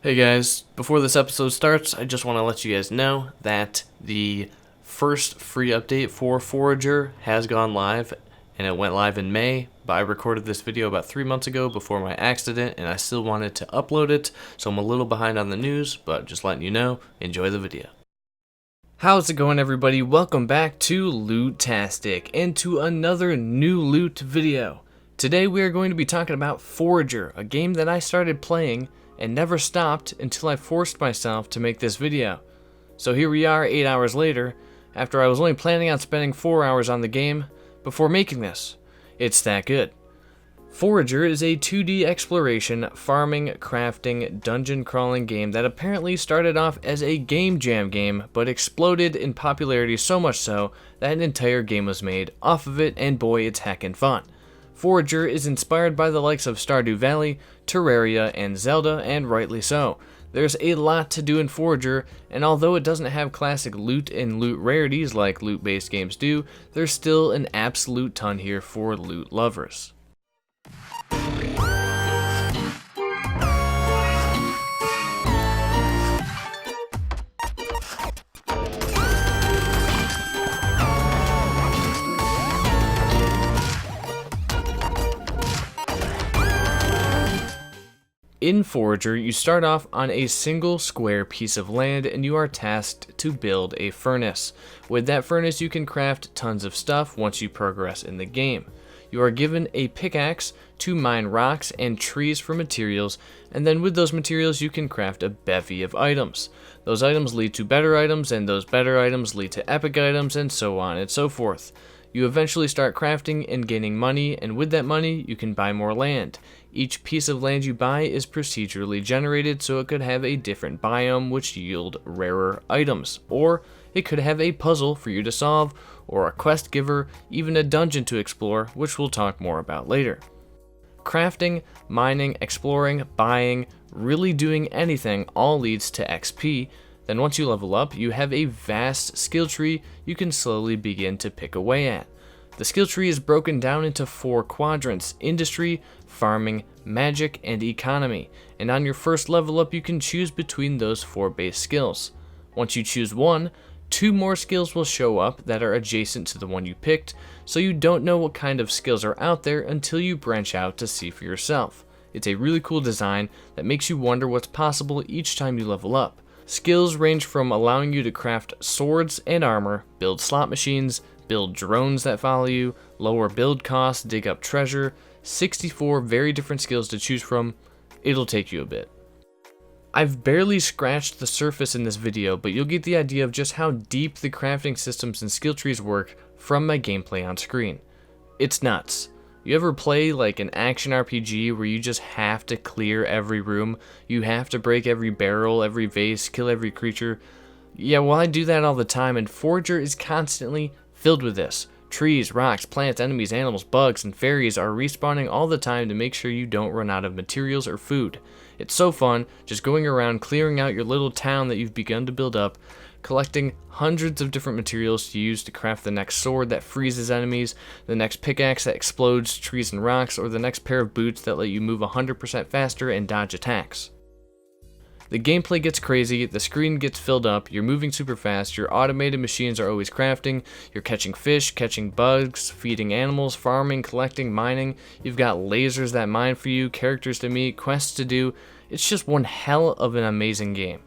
Hey guys, before this episode starts, I just want to let you guys know that the first free update for Forager has gone live, and it went live in May, but I recorded this video about 3 months ago before my accident, and I still wanted to upload it, so I'm a little behind on the news, but just letting you know, enjoy the video. How's it going, everybody? Welcome back to LOOTastic, and to another new loot video. Today we are going to be talking about Forager, a game that I started playing and never stopped until I forced myself to make this video. So here we are 8 hours later, after I was only planning on spending 4 hours on the game before making this. It's that good. Forager is a 2D exploration, farming, crafting, dungeon crawling game that apparently started off as a game jam game, but exploded in popularity so much so that an entire game was made off of it, and boy, it's heckin' fun. Forager is inspired by the likes of Stardew Valley, Terraria, and Zelda, and rightly so. There's a lot to do in Forager, and although it doesn't have classic loot and loot rarities like loot-based games do, there's still an absolute ton here for loot lovers. In Forager, you start off on a single square piece of land and you are tasked to build a furnace. With that furnace, you can craft tons of stuff once you progress in the game. You are given a pickaxe to mine rocks and trees for materials, and then with those materials you can craft a bevy of items. Those items lead to better items, and those better items lead to epic items, and so on and so forth. You eventually start crafting and gaining money, and with that money you can buy more land. Each piece of land you buy is procedurally generated, so it could have a different biome which yield rarer items, or it could have a puzzle for you to solve, or a quest giver, even a dungeon to explore, which we'll talk more about later. Crafting, mining, exploring, buying, really doing anything all leads to XP. Then once you level up, you have a vast skill tree you can slowly begin to pick away at. The skill tree is broken down into 4 quadrants: industry, farming, magic, and economy, and on your first level up you can choose between those 4 base skills. Once you choose one, 2 more skills will show up that are adjacent to the one you picked, so you don't know what kind of skills are out there until you branch out to see for yourself. It's a really cool design that makes you wonder what's possible each time you level up. Skills range from allowing you to craft swords and armor, build slot machines, build drones that follow you, lower build costs, dig up treasure. 64 very different skills to choose from. It'll take you a bit. I've barely scratched the surface in this video, but you'll get the idea of just how deep the crafting systems and skill trees work from my gameplay on screen. It's nuts. You ever play like an action RPG where you just have to clear every room? You have to break every barrel, every vase, kill every creature? Yeah, well, I do that all the time, and Forager is constantly filled with this. Trees, rocks, plants, enemies, animals, bugs, and fairies are respawning all the time to make sure you don't run out of materials or food. It's so fun just going around clearing out your little town that you've begun to build up, collecting hundreds of different materials to use to craft the next sword that freezes enemies, the next pickaxe that explodes trees and rocks, or the next pair of boots that let you move 100% faster and dodge attacks. The gameplay gets crazy, the screen gets filled up, you're moving super fast, your automated machines are always crafting, you're catching fish, catching bugs, feeding animals, farming, collecting, mining, you've got lasers that mine for you, characters to meet, quests to do. It's just one hell of an amazing game.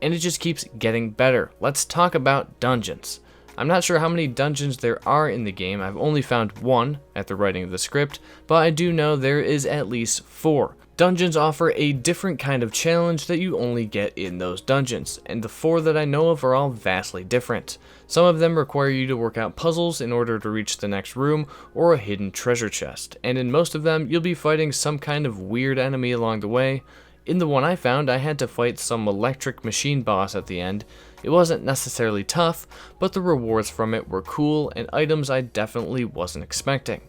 And it just keeps getting better. Let's talk about dungeons. I'm not sure how many dungeons there are in the game. I've only found 1 at the writing of the script, but I do know there is at least 4. Dungeons offer a different kind of challenge that you only get in those dungeons, and the 4 that I know of are all vastly different. Some of them require you to work out puzzles in order to reach the next room or a hidden treasure chest, and in most of them you'll be fighting some kind of weird enemy along the way. In the one I found, I had to fight some electric machine boss at the end. It wasn't necessarily tough, but the rewards from it were cool and items I definitely wasn't expecting.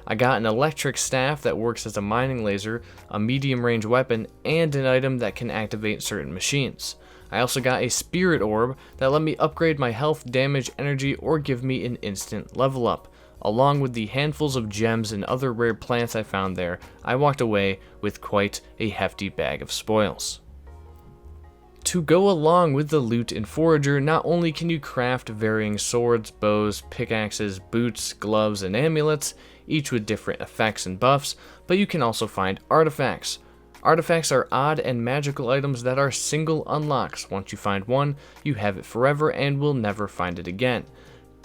I got an electric staff that works as a mining laser, a medium range weapon, and an item that can activate certain machines. I also got a spirit orb that let me upgrade my health, damage, energy, or give me an instant level up. Along with the handfuls of gems and other rare plants I found there, I walked away with quite a hefty bag of spoils. To go along with the loot in Forager, not only can you craft varying swords, bows, pickaxes, boots, gloves, and amulets, each with different effects and buffs, but you can also find artifacts. Artifacts are odd and magical items that are single unlocks. Once you find one, you have it forever and will never find it again.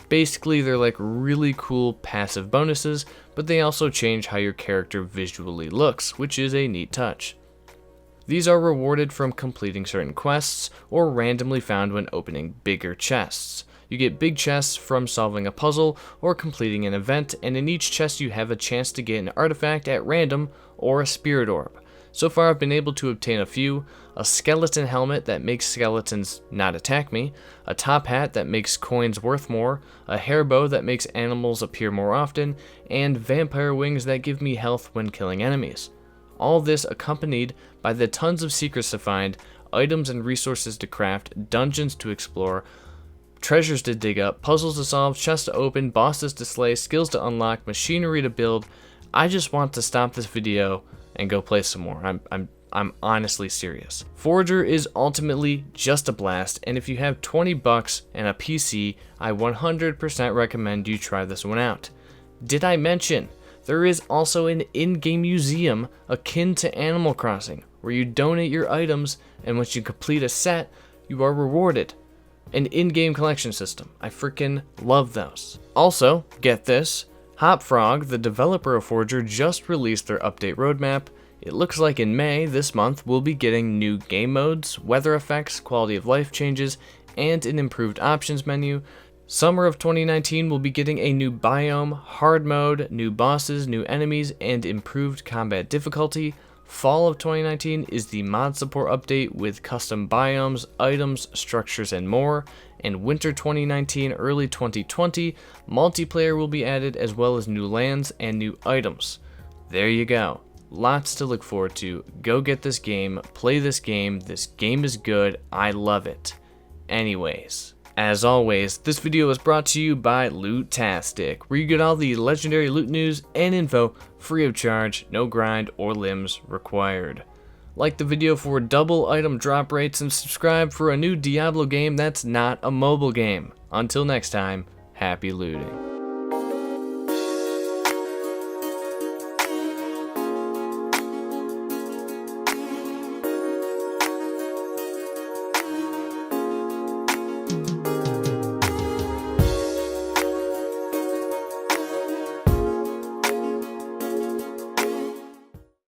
Basically, they're like really cool passive bonuses, but they also change how your character visually looks, which is a neat touch. These are rewarded from completing certain quests, or randomly found when opening bigger chests. You get big chests from solving a puzzle or completing an event, and in each chest you have a chance to get an artifact at random or a spirit orb. So far I've been able to obtain a few: a skeleton helmet that makes skeletons not attack me, a top hat that makes coins worth more, a hair bow that makes animals appear more often, and vampire wings that give me health when killing enemies. All this accompanied by the tons of secrets to find, items and resources to craft, dungeons to explore, treasures to dig up, puzzles to solve, chests to open, bosses to slay, skills to unlock, machinery to build. I just want to stop this video and go play some more. I'm honestly serious. Forager is ultimately just a blast, and if you have 20 bucks and a PC, I 100% recommend you try this one out. Did I mention there is also an in-game museum akin to Animal Crossing, where you donate your items, and once you complete a set, you are rewarded. An in-game collection system. I freaking love those. Also, get this, Hopfrog, the developer of Forager, just released their update roadmap. It looks like in May this month we'll be getting new game modes, weather effects, quality of life changes, and an improved options menu. Summer of 2019 will be getting a new biome, hard mode, new bosses, new enemies, and improved combat difficulty. Fall of 2019 is the mod support update with custom biomes, items, structures, and more. And winter 2019, early 2020, multiplayer will be added, as well as new lands and new items. There you go. Lots to look forward to. Go get this game, play this game. This game is good. I love it. Anyways, as always, this video is brought to you by LOOTastic, where you get all the legendary loot news and info free of charge, no grind or limbs required. Like the video for double item drop rates and subscribe for a new Diablo game that's not a mobile game. Until next time, happy looting.